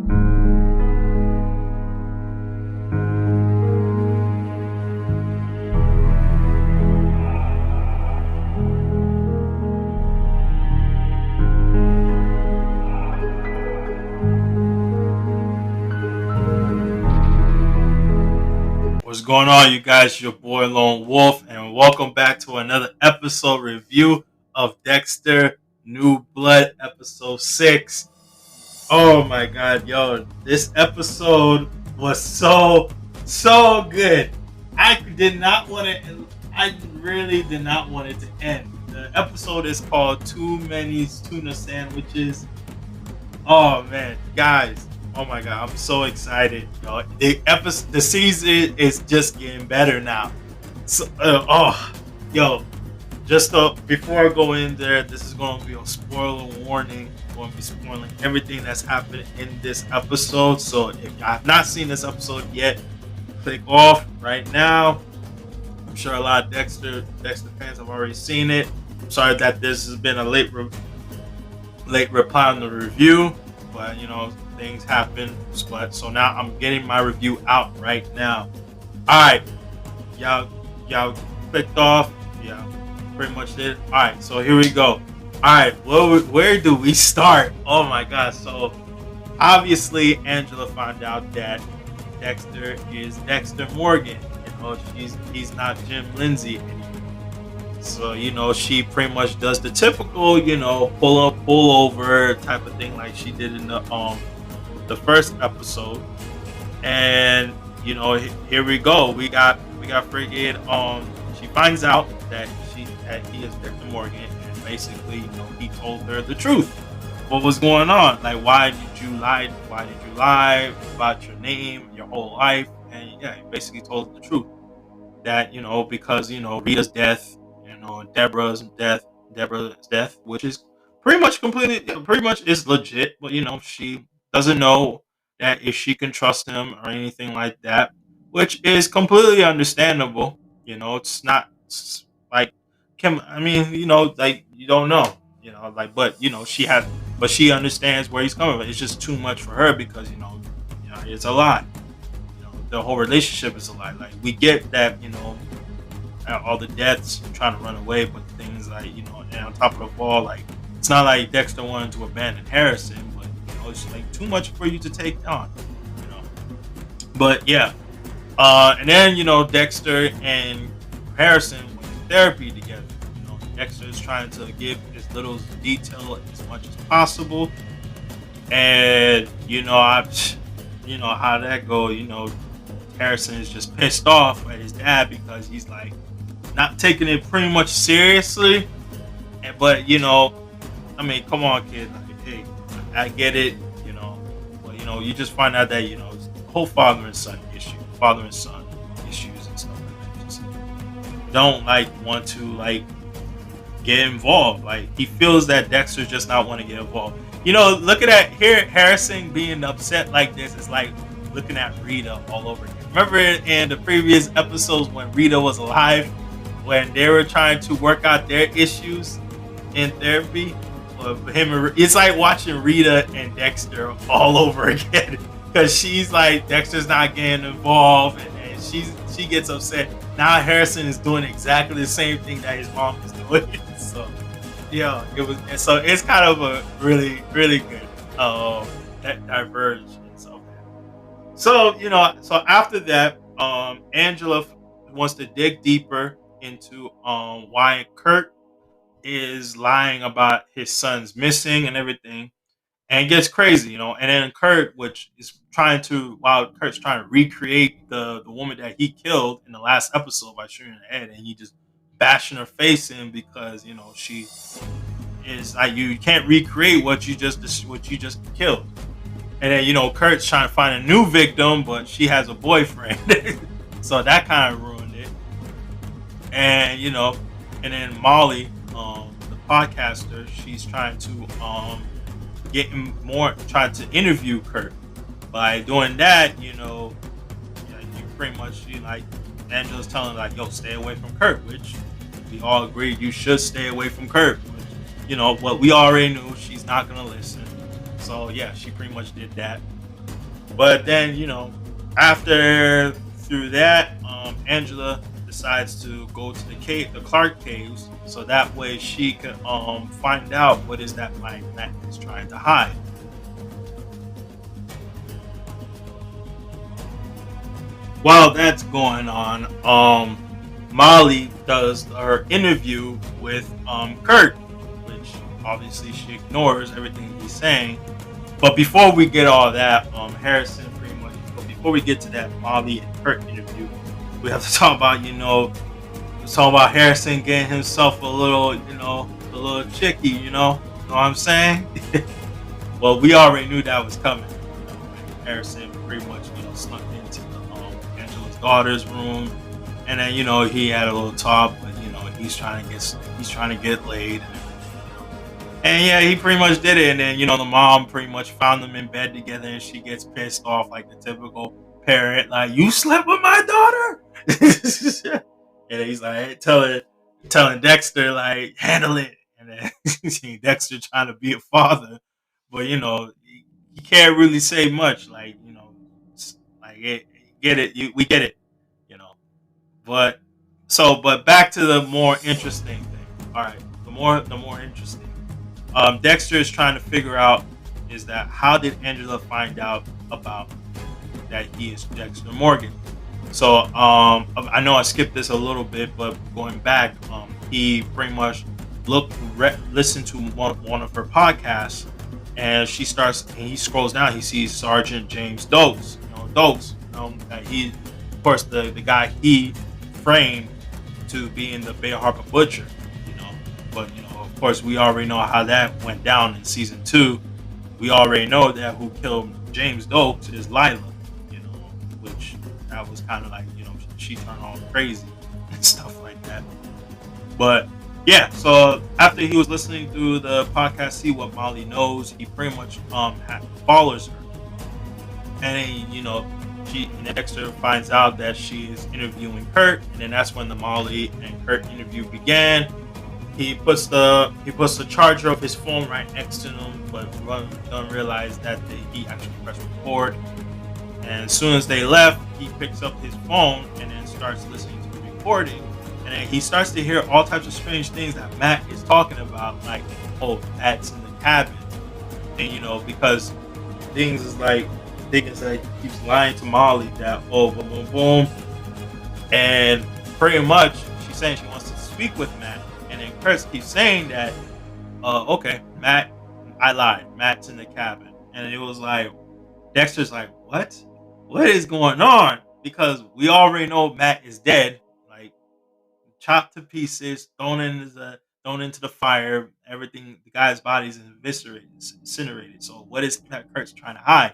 What's going on, you guys? Your boy Lone Wolf, and welcome back to another episode review of Dexter New Blood, episode 6. Oh my god, yo, this episode was so good. I did not want it, I really did not want it to end. The episode is called Too Many Tuna Sandwiches. Oh man, guys! Oh my god, I'm so excited! Yo, the season is just getting better now. So, yo, just before I go in there, this is going to be a spoiler warning. I'm going to be spoiling everything that's happened in this episode. So if you have not seen this episode yet, click off right now. I'm sure a lot of Dexter fans have already seen it. I'm sorry that this has been a late reply on the review, but things happen. But so now I'm getting my review out right now. All right, y'all clicked off. Yeah, pretty much did. All right, so here we go. All right, where do we start? Oh my god! So obviously Angela found out that Dexter is Dexter Morgan. He's not Jim Lindsay anymore. So, she pretty much does the typical, pull over type of thing like she did in the first episode. And, here we go. We got friggin' she finds out that he is Dexter Morgan, and basically, he told her the truth. What was going on? Like, why did you lie about your name, your whole life? And yeah, he basically told her the truth. That, because, Rita's death, Deborah's death, which is pretty much is legit, but she doesn't know that if she can trust him or anything like that, which is completely understandable. It's not like Kim. I mean, like you don't know, but she understands where he's coming from. It's just too much for her because it's a lot. The whole relationship is a lot. Like we get that, all the deaths trying to run away, but things like and on top of the all, like it's not like Dexter wanted to abandon Harrison, but it's like too much for you to take on, but yeah, and then Dexter and Harrison went to therapy together. Dexter is trying to give as little detail as much as possible, and how that go. Harrison is just pissed off at his dad because he's like not taking it pretty much seriously. But I mean, come on, kid. Like, hey, I get it. But you just find out that it's the whole father and son issues and stuff like that. Just don't want to get involved. Like he feels that Dexter just not want to get involved. Looking at here, Harrison being upset like this is like looking at Rita all over again. Remember in the previous episodes when Rita was alive, when they were trying to work out their issues in therapy? It's like watching Rita and Dexter all over again because she's like Dexter's not getting involved, and she gets upset. Now Harrison is doing exactly the same thing that his mom is doing. So yeah, it's kind of a really good that divergence. So after that, Angela wants to dig deeper into why Kurt is lying about his son's missing and everything, and it gets crazy, and then Kurt, while Kurt's trying to recreate the woman that he killed in the last episode by shooting her head, and he just bashing her face in because she is like, you can't recreate what you just killed. And then, Kurt's trying to find a new victim, but she has a boyfriend. So that kind of ruined it. And, and then Molly, the podcaster, she's trying to trying to interview Kurt. By doing that, you pretty much, Angela's telling yo, stay away from Kurt, which we all agree you should stay away from Kurt. But, what we already knew, she's not going to listen. So yeah, she pretty much did that. But then, after through that, Angela decides to go to the Clark caves, so that way she can find out what is that Matt is trying to hide. While that's going on, Molly does her interview with Kurt, which obviously she ignores everything he's saying. But before we get all that, Harrison pretty much. But before we get to that Molly and Kurt interview, we have to talk about Harrison getting himself a little chicky. Know what I'm saying? Well, we already knew that was coming. Harrison pretty much snuck into Angela's daughter's room, and then he had a little talk, but he's trying to get laid. And yeah, he pretty much did it. And then, the mom pretty much found them in bed together, and she gets pissed off like the typical parent, like, you slept with my daughter? And then he's like, hey, telling Dexter, like, handle it. And then Dexter trying to be a father. But, you can't really say much. Like, like, get it. We get it, you know. But, but back to the more interesting thing. All right. The more interesting. Dexter is trying to figure out is that how did Angela find out about that he is Dexter Morgan? So I know I skipped this a little bit, but going back, he pretty much listened to one of her podcasts, and he scrolls down, he sees Sergeant James Dokes, that he, of course, the guy he framed to be in the Bay Harbor Butcher, but of course, we already know how that went down in season 2. We already know that who killed James Dokes is Lila, which that was kind of like, she turned all crazy and stuff like that. But yeah, so after he was listening to the podcast, see what Molly knows, he pretty much follows her, and then Dexter finds out that she is interviewing Kurt, and then that's when the Molly and Kurt interview began. He puts the charger of his phone right next to him, but don't realize that he actually pressed record. And as soon as they left, he picks up his phone and then starts listening to the recording. And then he starts to hear all types of strange things that Matt is talking about, like, oh, Matt's in the cabin. And because things like he keeps lying to Molly that, oh, boom, boom, boom. And pretty much she's saying she wants to speak with Matt. And then Kurt keeps saying that, okay, Matt, I lied. Matt's in the cabin. And it was like, Dexter's like, what? What is going on? Because we already know Matt is dead, like chopped to pieces, thrown into the fire. Everything, the guy's body is incinerated. So what is that Kurt's trying to hide?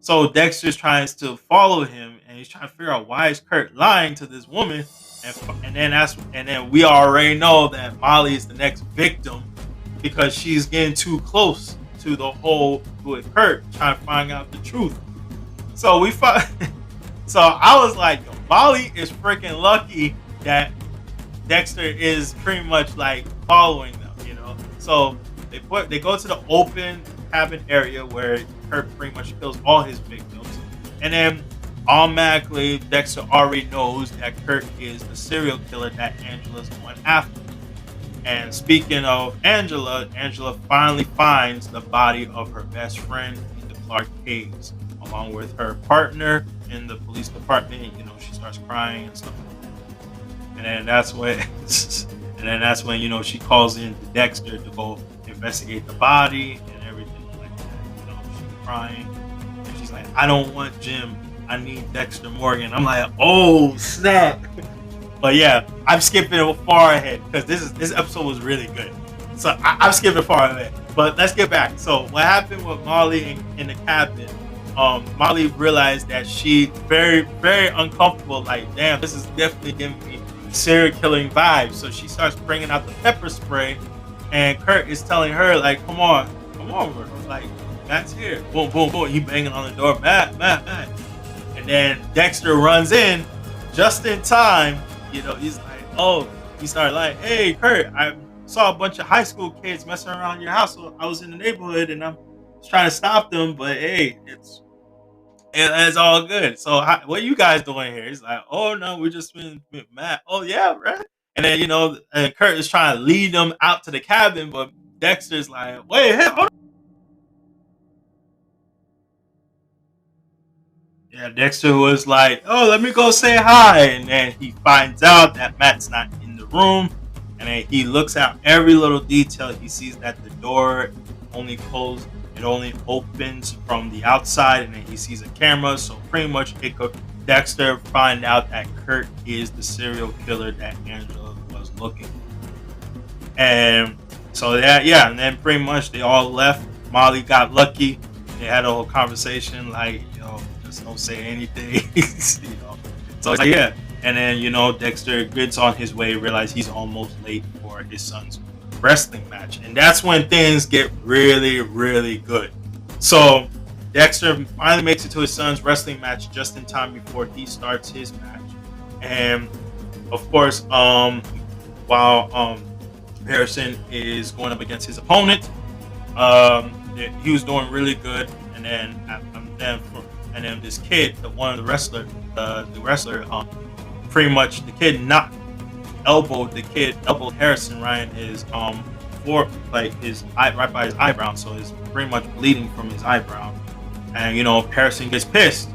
So Dexter's trying to follow him, and he's trying to figure out why is Kurt lying to this woman. And then we already know that Molly is the next victim because she's getting too close to the whole with Kurt, trying to find out the truth. So so I was like, Molly is freaking lucky that Dexter is pretty much like following them. So they go to the open cabin area where Kurt pretty much kills all his victims, and then automatically Dexter already knows that Kurt is the serial killer that Angela's going after. And speaking of Angela finally finds the body of her best friend in the Clark caves, along with her partner in the police department. She starts crying and stuff like that. And then that's when she calls in Dexter to go investigate the body and everything like that. She's crying and she's like, I don't want Jim. I need Dexter Morgan. I'm like, oh snap. But yeah, I'm skipping it far ahead because this episode was really good. So I'm skipping far ahead. But let's get back. So what happened with Molly in the cabin? Molly realized that she very, very uncomfortable. Like, damn, this is definitely giving me serial killing vibes. So she starts bringing out the pepper spray, and Kurt is telling her, like, come on, bro. Like, Matt's here. Boom, boom, boom. He banging on the door. Matt. And then Dexter runs in just in time. He's like, oh, he started like, hey, Kurt, I saw a bunch of high school kids messing around your house. So I was in the neighborhood and I'm trying to stop them, but hey, It's all good. So what you guys doing here? He's like, oh no, we just been mad. Oh yeah, right. And then and Kurt is trying to lead them out to the cabin, but Dexter's like, wait, hey, hold. Yeah, Dexter was like, "Oh, let me go say hi," and then he finds out that Matt's not in the room, and then he looks at every little detail. He sees that the door only closed; it only opens from the outside, and then he sees a camera. So pretty much, it could Dexter find out that Kurt is the serial killer that Angela was looking for. And so yeah, and then pretty much they all left. Molly got lucky. They had a whole conversation like, just don't say anything, So it's like, yeah. And then, Dexter gets on his way, realizes he's almost late for his son's wrestling match. And that's when things get really, really good. So Dexter finally makes it to his son's wrestling match just in time before he starts his match. And of course, while Harrison is going up against his opponent. He was doing really good, and then this kid, the wrestler, pretty much the kid not elbowed Harrison right in his for like his eye, right by his eyebrow, so it's pretty much bleeding from his eyebrow, and Harrison gets pissed.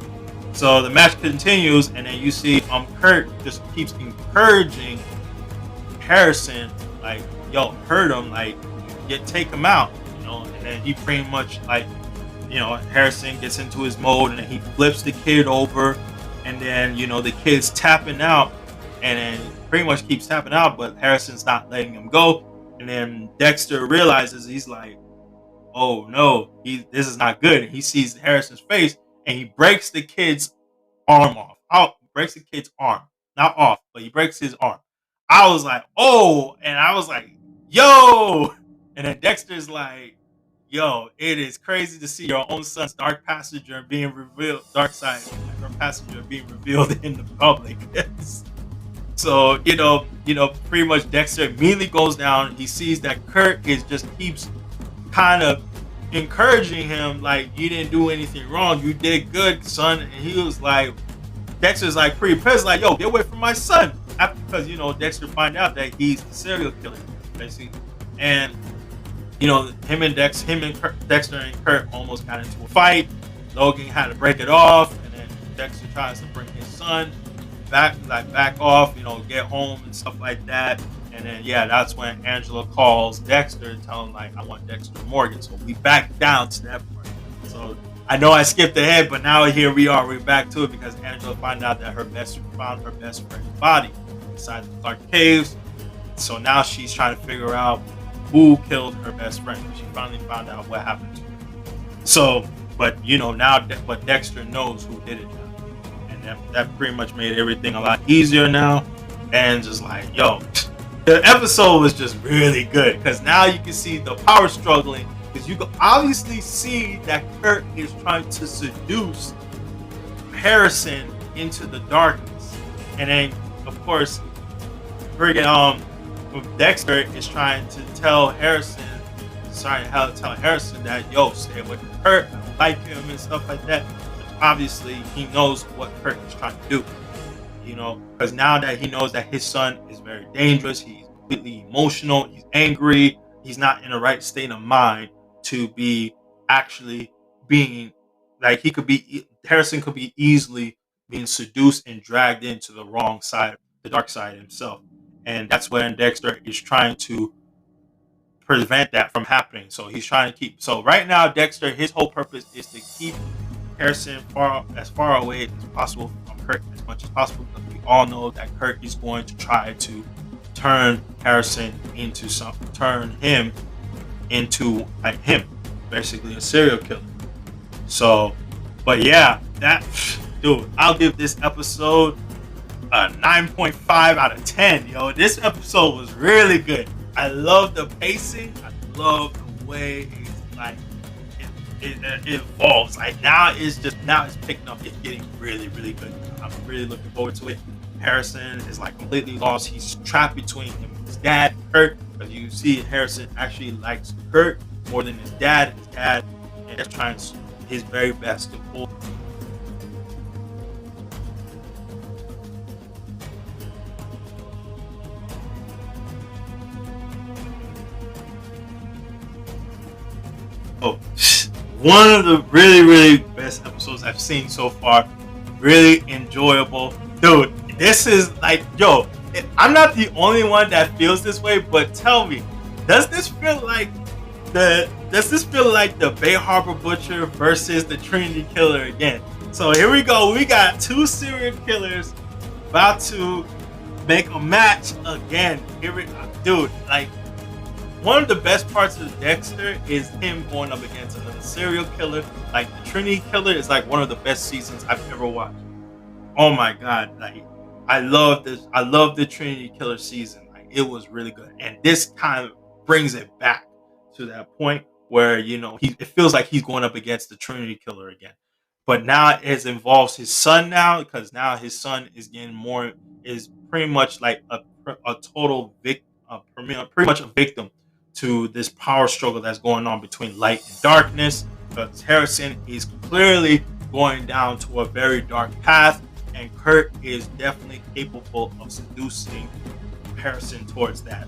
So the match continues, and then you see Kurt just keeps encouraging Harrison, like, yo, hurt him, like, take him out, and then he pretty much like, Harrison gets into his mode, and then he flips the kid over, and then the kid's tapping out, and then pretty much keeps tapping out, but Harrison's not letting him go, and then Dexter realizes, he's like, oh no, this is not good, and he sees Harrison's face, and he breaks the kid's arm off. Breaks the kid's arm, not off, but he breaks his arm. I was like, oh, and I was like, yo, and then Dexter's like, yo, it is crazy to see your own son's dark passenger being revealed, passenger being revealed in the public. So, pretty much Dexter immediately goes down. He sees that Kurt keeps kind of encouraging him, like, you didn't do anything wrong. You did good, son. And he was like, Dexter's like pretty pissed, like, yo, get away from my son. Because, Dexter find out that he's the serial killer, basically. And, him and Dexter and Kurt almost got into a fight. Logan had to break it off, and then Dexter tries to bring his son back off, get home and stuff like that. And then, yeah, that's when Angela calls Dexter and tell him, like, I want Dexter Morgan. So we back down to that part. So I know I skipped ahead, but now here we are. We're back to it because Angela found out that found her best friend's body inside the dark caves. So now she's trying to figure out who killed her best friend. She finally found out what happened to her. So, but but Dexter knows who did it now. And that pretty much made everything a lot easier now. And just like, yo, the episode was just really good because now you can see the power struggling, because you can obviously see that Kurt is trying to seduce Harrison into the darkness, and then of course, Dexter is trying to tell Harrison, that, yo, stay away from Kurt, I don't like him and stuff like that. But obviously, he knows what Kurt is trying to do. Because now that he knows that his son is very dangerous, he's completely emotional, he's angry, he's not in the right state of mind to be actually being, like, Harrison could be easily being seduced and dragged into the wrong side, the dark side himself. And that's when Dexter is trying to prevent that from happening. So he's trying to so right now, Dexter, his whole purpose is to keep Harrison as far away as possible from Kurt as much as possible. But we all know that Kurt is going to try to turn him into like him, basically a serial killer. So, but yeah, dude, I'll give this episode a 9.5 out of 10. Yo, this episode was really good. I love the pacing. I love the way it's like it evolves. Like now it's picking up. It's getting really, really good. I'm really looking forward to it. Harrison is like completely lost. He's trapped between him and his dad, Kurt. Because you see, Harrison actually likes Kurt more than his dad. His dad is trying his very best to pull Oh, one of the really, really best episodes I've seen so far. Really enjoyable. Dude, this is like, yo, I'm not the only one that feels this way, but tell me, does this feel like the Bay Harbor Butcher versus the Trinity Killer again? So here we go. We got two serial killers about to make a match again. Dude, like, one of the best parts of Dexter is him going up against another serial killer. Like, the Trinity Killer is like one of the best seasons I've ever watched. Oh my god, like, I love this. I love the Trinity Killer season. Like, it was really good, and this kind of brings it back to that point where, you know, it feels like he's going up against the Trinity Killer again. But now it involves his son now, because now his son is getting more, is pretty much like a total victim, pretty much a victim to this power struggle that's going on between light and darkness. Because Harrison is clearly going down to a very dark path, and Kurt is definitely capable of seducing Harrison towards that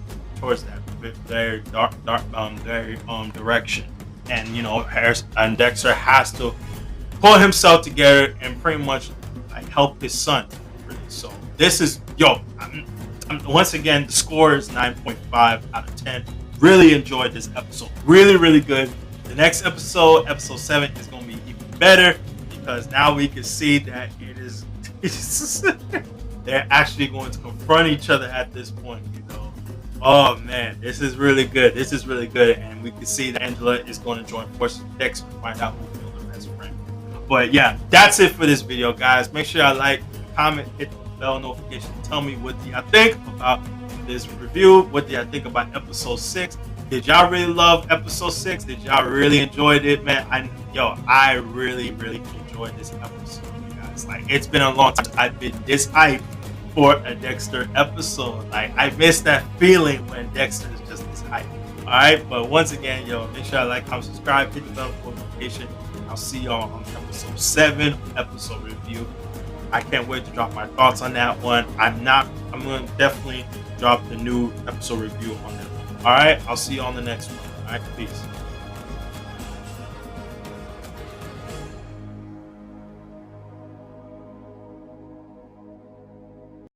very dark direction. And, you know, Harrison and Dexter has to pull himself together and pretty much like help his son. Really. So this is, once again, the score is 9.5 out of 10. Really enjoyed this episode. Really, really good. The next episode 7, is going to be even better, because now we can see that it is they're actually going to confront each other at this point, you know. Oh man, this is really good. This is really good, and we can see that Angela is going to join forces with Dexter to find out who killed her best friend. But yeah, that's it for this video, guys. Make sure y'all like, comment, hit the bell notification. Tell me what do y'all think about this review. What do y'all think about episode 6? Did y'all really love episode 6? Did y'all really enjoyed it, man? I really, really enjoyed this episode, you guys. Like, it's been a long time I've been this hyped for a Dexter episode. Like, I miss that feeling when Dexter is just this hype. Alright, but once again, make sure you like, comment, subscribe, hit the bell notification. I'll see y'all on episode 7, episode review. I can't wait to drop my thoughts on that one. I'm going to definitely drop the new episode review on that one. Alright, I'll see you on the next one. Alright, peace.